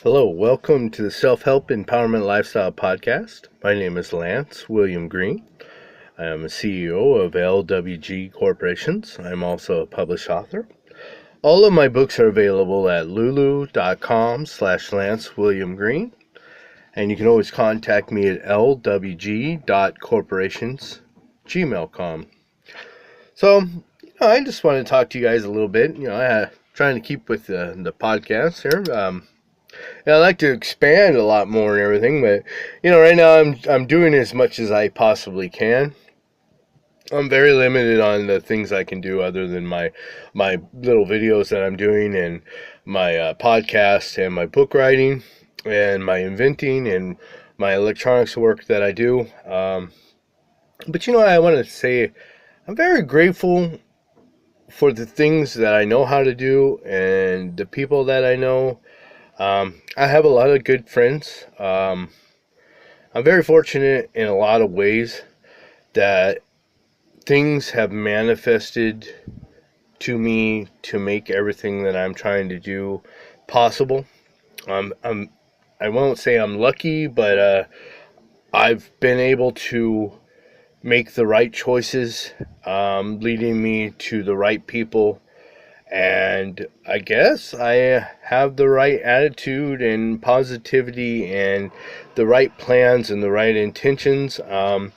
Hello, welcome to the Self-Help Empowerment Lifestyle Podcast. My name is Lance William Green. I am a CEO of LWG Corporations. I'm also a published author. All of my books are available at lulu.com/Lance William Green. And you can always contact me at lwg.corporations@gmail.com. So, I just want to talk to you guys a little bit. Trying to keep with the podcast here. I like to expand a lot more and everything, but right now I'm doing as much as I possibly can. I'm very limited on the things I can do other than my little videos that I'm doing and my podcast and my book writing and my inventing and my electronics work that I do. But I want to say I'm very grateful for the things that I know how to do and the people that I know. I have a lot of good friends. I'm very fortunate in a lot of ways that things have manifested to me to make everything that I'm trying to do possible. I won't say I'm lucky, but I've been able to make the right choices, leading me to the right people. And I guess I have the right attitude and positivity and the right plans and the right intentions to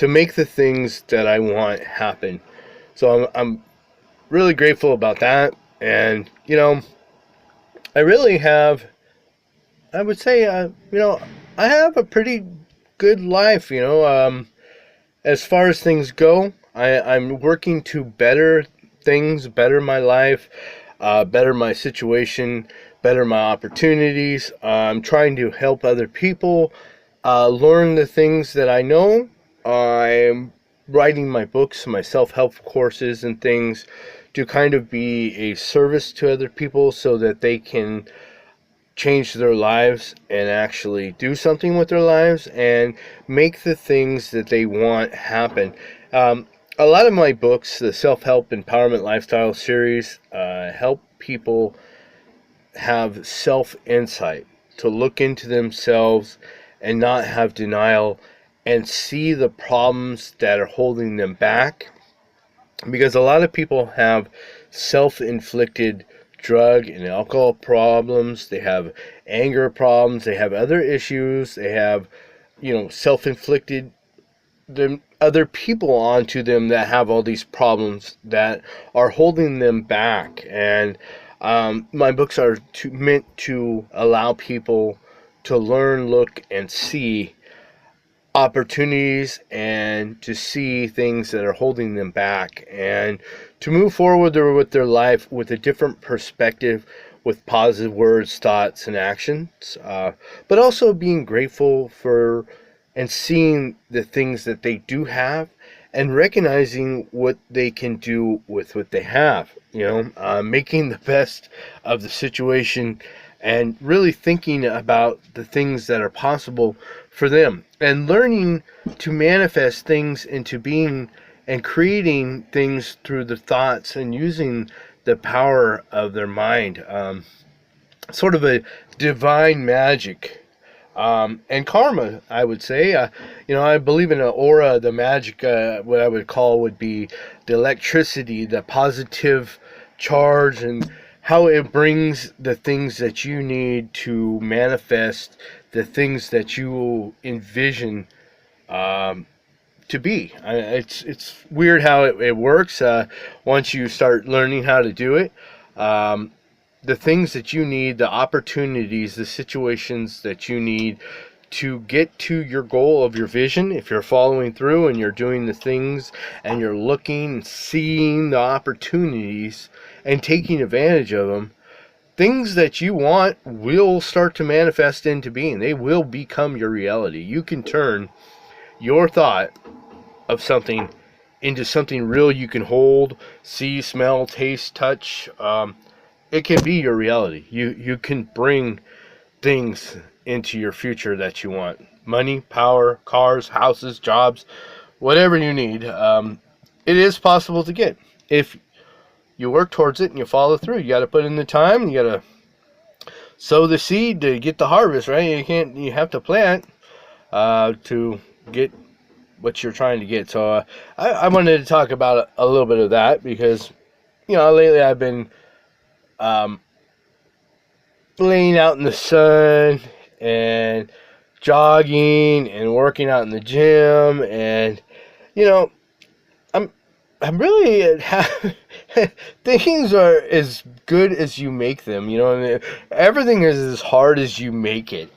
make the things that I want happen. So I'm really grateful about that. And, I really have, I would say, I have a pretty good life, as far as things go. I'm working to better things, better my life, better my situation, better my opportunities. I'm trying to help other people learn the things that I know. I'm writing my books, my self-help courses and things to kind of be a service to other people so that they can change their lives and actually do something with their lives and make the things that they want happen. A lot of my books, the Self-Help Empowerment Lifestyle series, help people have self-insight, to look into themselves and not have denial and see the problems that are holding them back. Because a lot of people have self-inflicted drug and alcohol problems, they have anger problems, they have other issues, they have, self-inflicted other people onto them that have all these problems that are holding them back. And my books are meant to allow people to learn, look, and see opportunities and to see things that are holding them back and to move forward with their life with a different perspective, with positive words, thoughts, and actions, but also being grateful for and seeing the things that they do have and recognizing what they can do with what they have, making the best of the situation and really thinking about the things that are possible for them and learning to manifest things into being and creating things through the thoughts and using the power of their mind, sort of a divine magic. And karma, I would say. I believe in an aura, the magic, what I would call would be the electricity, the positive charge, and how it brings the things that you need to manifest the things that you envision to be. It's weird how it works once you start learning how to do it. The things that you need, the opportunities, the situations that you need to get to your goal of your vision, if you're following through and you're doing the things and you're looking, seeing the opportunities and taking advantage of them, things that you want will start to manifest into being. They will become your reality. You can turn your thought of something into something real you can hold, see, smell, taste, touch. It can be your reality. You can bring things into your future that you want. Money, power, cars, houses, jobs, whatever you need. It is possible to get if you work towards it and you follow through. You got to put in the time. You got to sow the seed to get the harvest, right? You have to plant to get what you're trying to get. So I wanted to talk about a little bit of that because, lately I've been um, laying out in the sun and jogging and working out in the gym, and you know I'm I'm really things are as good as you make them. Everything is as hard as you make it.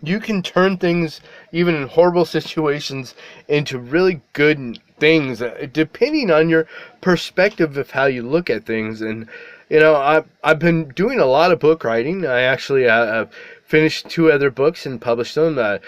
You can turn things, even in horrible situations, into really good things, depending on your perspective of how you look at things. And I've been doing a lot of book writing. I actually finished 2 other books and published them.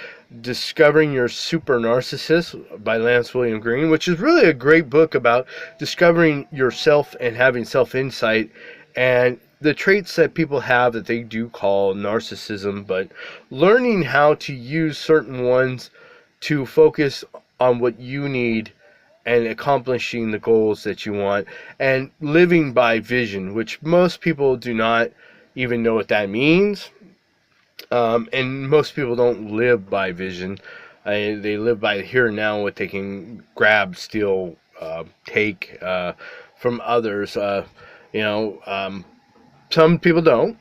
Discovering Your Super Narcissist by Lance William Green, which is really a great book about discovering yourself and having self-insight and the traits that people have that they do call narcissism, but learning how to use certain ones to focus on what you need and accomplishing the goals that you want, and living by vision, which most people do not even know what that means. And most people don't live by vision. They live by here and now, what they can grab, steal, take from others. You know, some people don't.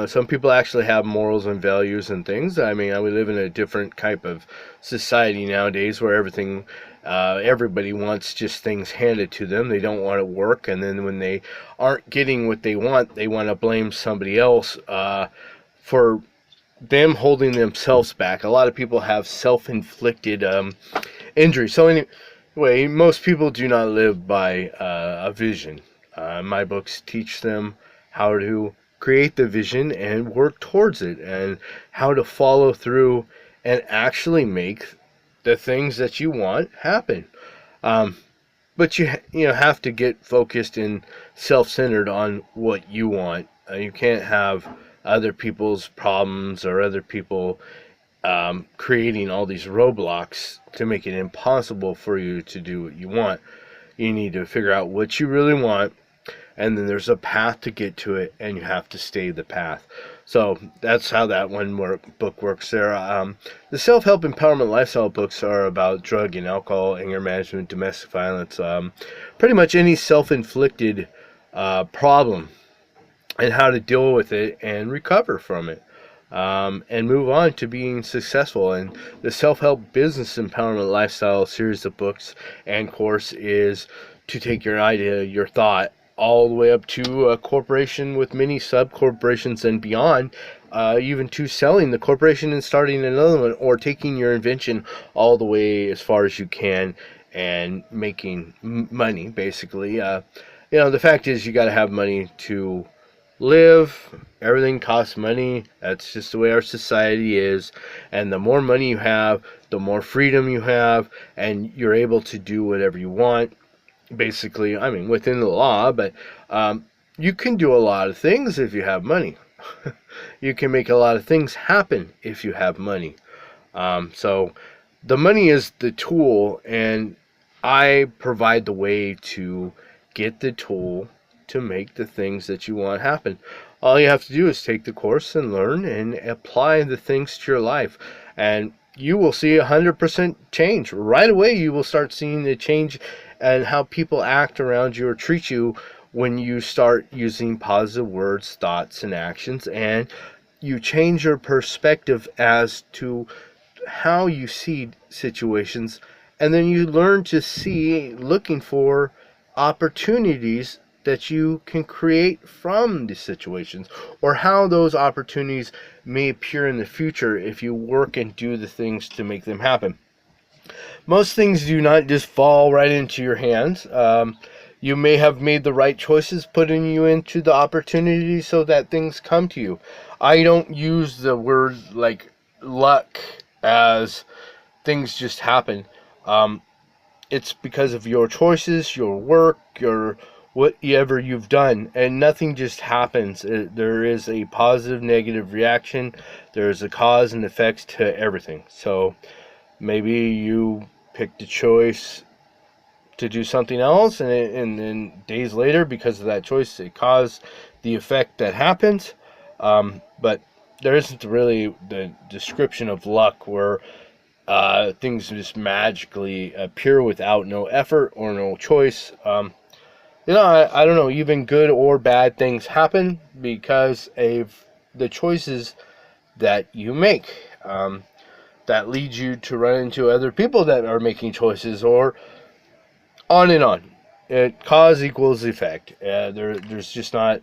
Some people actually have morals and values and things. I mean, we live in a different type of society nowadays where everybody wants just things handed to them. They don't want to work, and then when they aren't getting what they want to blame somebody else for them holding themselves back. A lot of people have self-inflicted injury. So anyway, most people do not live by a vision. My books teach them how to create the vision and work towards it, and how to follow through and actually make the things that you want happen. But you have to get focused and self-centered on what you want. You can't have other people's problems or other people creating all these roadblocks to make it impossible for you to do what you want. You need to figure out what you really want, and then there's a path to get to it, and you have to stay the path. So that's how that book works there. The self-help empowerment lifestyle books are about drug and alcohol, anger management, domestic violence, pretty much any self-inflicted problem, and how to deal with it and recover from it, and move on to being successful. And the Self-Help Business Empowerment Lifestyle series of books and course is to take your idea, your thought, all the way up to a corporation with many sub-corporations and beyond, even to selling the corporation and starting another one, or taking your invention all the way as far as you can and making money, basically. The fact is, you got to have money to live. Everything costs money. That's just the way our society is. And the more money you have, the more freedom you have, and you're able to do whatever you want. Basically, I mean, within the law, but you can do a lot of things if you have money. You can make a lot of things happen if you have money. So the money is the tool, and I provide the way to get the tool to make the things that you want happen. All you have to do is take the course and learn and apply the things to your life, and you will see 100% change. Right away, you will start seeing the change and how people act around you or treat you when you start using positive words, thoughts, and actions, and you change your perspective as to how you see situations, and then you learn to see, looking for opportunities that you can create from the situations, or how those opportunities may appear in the future if you work and do the things to make them happen. Most things do not just fall right into your hands. You may have made the right choices, putting you into the opportunity so that things come to you. I don't use the word like luck as things just happen. It's because of your choices, your work, your whatever you've done, and nothing just happens. There is a positive, negative reaction. There's a cause and effects to everything. So maybe you picked a choice to do something else, and then days later, because of that choice, it caused the effect that happens. But there isn't really the description of luck where things just magically appear without no effort or no choice. I don't know, even good or bad things happen because of the choices that you make. That leads you to run into other people that are making choices, or on and on. Cause equals effect. There's just not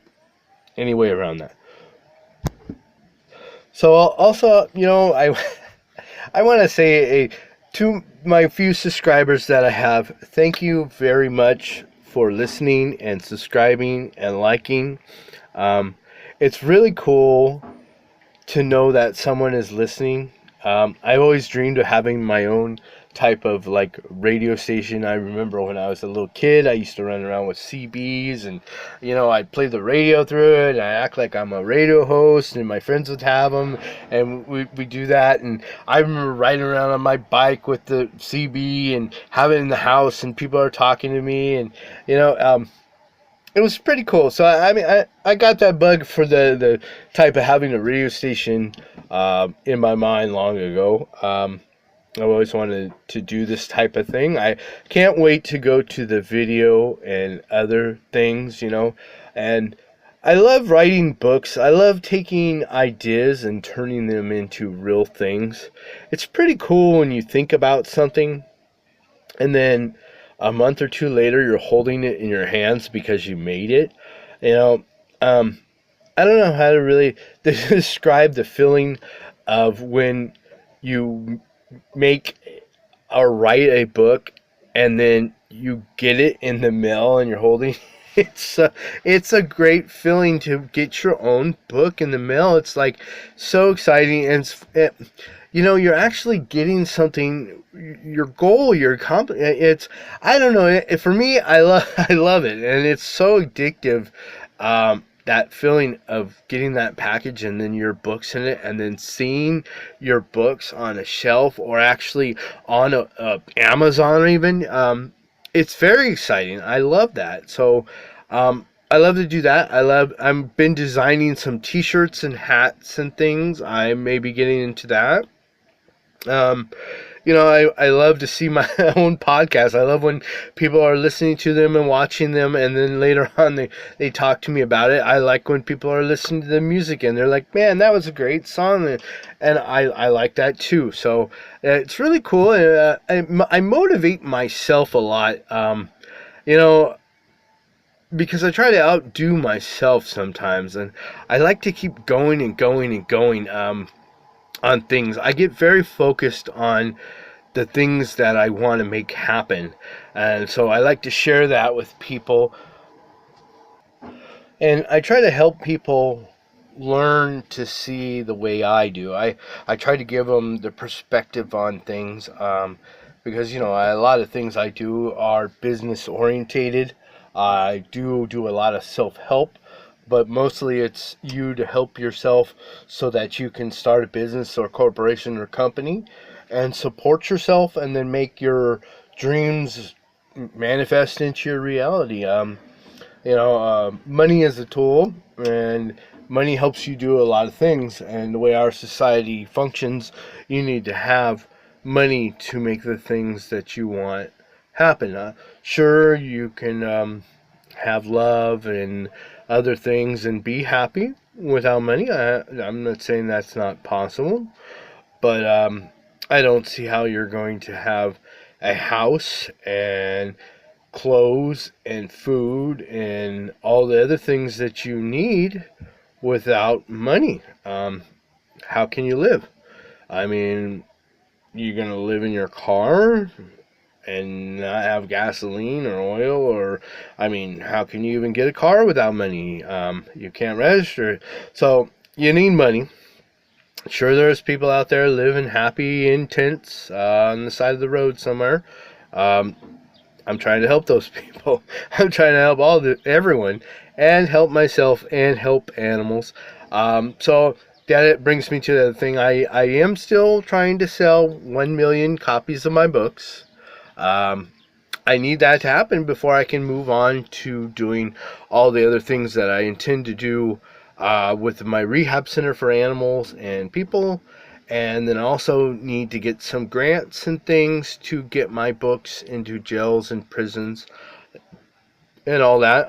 any way around that. So also, I want to say to my few subscribers that I have, thank you very much for listening and subscribing and liking. It's really cool to know that someone is listening. I've always dreamed of having my own type of like radio station. I remember when I was a little kid, I used to run around with CBs, and I'd play the radio through it, and I act like I'm a radio host, and my friends would have them, and we do that. And I remember riding around on my bike with the CB and have it in the house, and people are talking to me, and it was pretty cool. So I got that bug for the type of having a radio station in my mind long ago. I've always wanted to do this type of thing. I can't wait to go to the video and other things, And I love writing books. I love taking ideas and turning them into real things. It's pretty cool when you think about something and then a month or two later you're holding it in your hands because you made it. I don't know how to really describe the feeling of when you make or write a book and then you get it in the mail and you're holding it's a great feeling to get your own book in the mail. It's like so exciting, and you're actually getting something, your goal, it's, I don't know, for me, I love it, and it's so addictive. That feeling of getting that package and then your books in it, and then seeing your books on a shelf or actually on a Amazon even. It's very exciting. I love that. So I love to do that. I've been designing some t-shirts and hats and things. I may be getting into that. I love to see my own podcast. I love when people are listening to them and watching them, and then later on they talk to me about it. I like when people are listening to the music and they're like, man, that was a great song. And I like that too. So it's really cool. I motivate myself a lot, because I try to outdo myself sometimes. And I like to keep going and going and going. On things. I get very focused on the things that I want to make happen. And so I like to share that with people. And I try to help people learn to see the way I do. I try to give them the perspective on things, because, a lot of things I do are business orientated. I do a lot of self-help, but mostly it's you to help yourself so that you can start a business or corporation or company and support yourself and then make your dreams manifest into your reality. Money is a tool, and money helps you do a lot of things. And the way our society functions, you need to have money to make the things that you want happen. Sure, you can have love and other things and be happy without money. I'm not saying that's not possible, but I don't see how you're going to have a house and clothes and food and all the other things that you need without money. How can you live? I mean, you're going to live in your car and not have gasoline or oil, or how can you even get a car without money? You can't register. So you need money. Sure, there's people out there living happy in tents on the side of the road somewhere. I'm trying to help those people. I'm trying to help everyone, and help myself, and help animals. So that brings me to the thing. I am still trying to sell 1 million copies of my books. I need that to happen before I can move on to doing all the other things that I intend to do with my rehab center for animals and people. And then I also need to get some grants and things to get my books into jails and prisons and all that,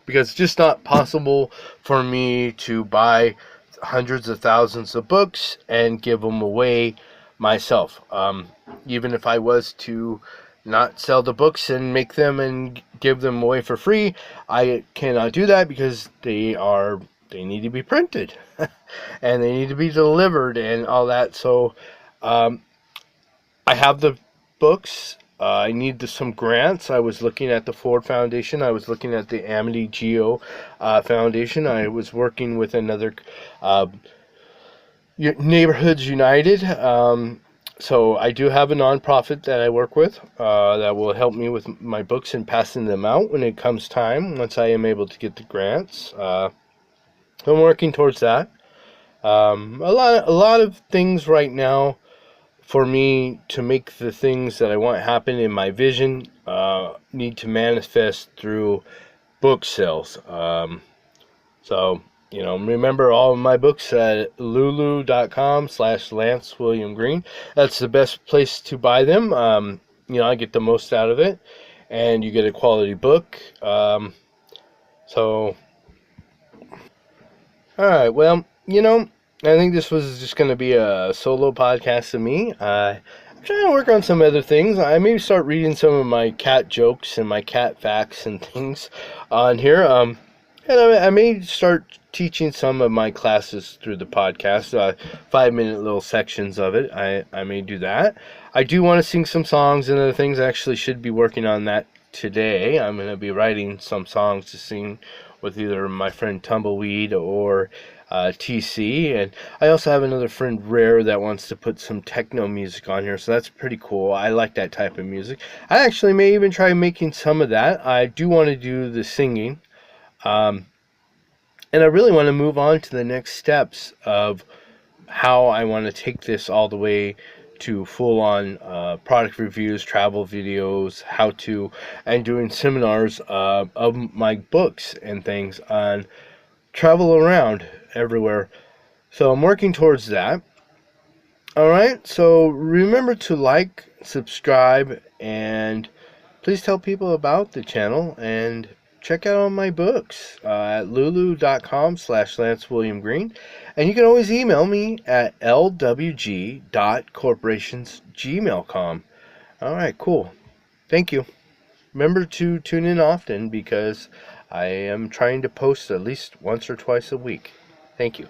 because it's just not possible for me to buy hundreds of thousands of books and give them away myself. Even if I was to not sell the books and make them and give them away for free, I cannot do that because they need to be printed and they need to be delivered and all that. So um, I have the books. I need some grants. I was looking at the Ford Foundation. I was looking at the Amity Geo Foundation. I was working with another uh, Neighborhoods United. So I do have a nonprofit that I work with that will help me with my books and passing them out when it comes time. Once I am able to get the grants, I'm working towards that. A lot of things right now for me to make the things that I want happen in my vision need to manifest through book sales. So, remember all of my books at lulu.com/Lance William Green. That's the best place to buy them. I get the most out of it, and you get a quality book. So, all right, well, I think this was just going to be a solo podcast of me. I'm trying to work on some other things. I may start reading some of my cat jokes and my cat facts and things on here. And I may start teaching some of my classes through the podcast, 5-minute little sections of it. I may do that. I do want to sing some songs and other things. I actually should be working on that today. I'm going to be writing some songs to sing with either my friend Tumbleweed or TC. And I also have another friend, Rare, that wants to put some techno music on here. So that's pretty cool. I like that type of music. I actually may even try making some of that. I do want to do the singing. And I really want to move on to the next steps of how I want to take this all the way to full-on product reviews, travel videos, how-to, and doing seminars of my books and things on travel around everywhere. So I'm working towards that. All right, so remember to like, subscribe, and please tell people about the channel and check out all my books at lulu.com/Lance William Green. And you can always email me at lwg.corporationsgmail.com. All right, cool. Thank you. Remember to tune in often because I am trying to post at least once or twice a week. Thank you.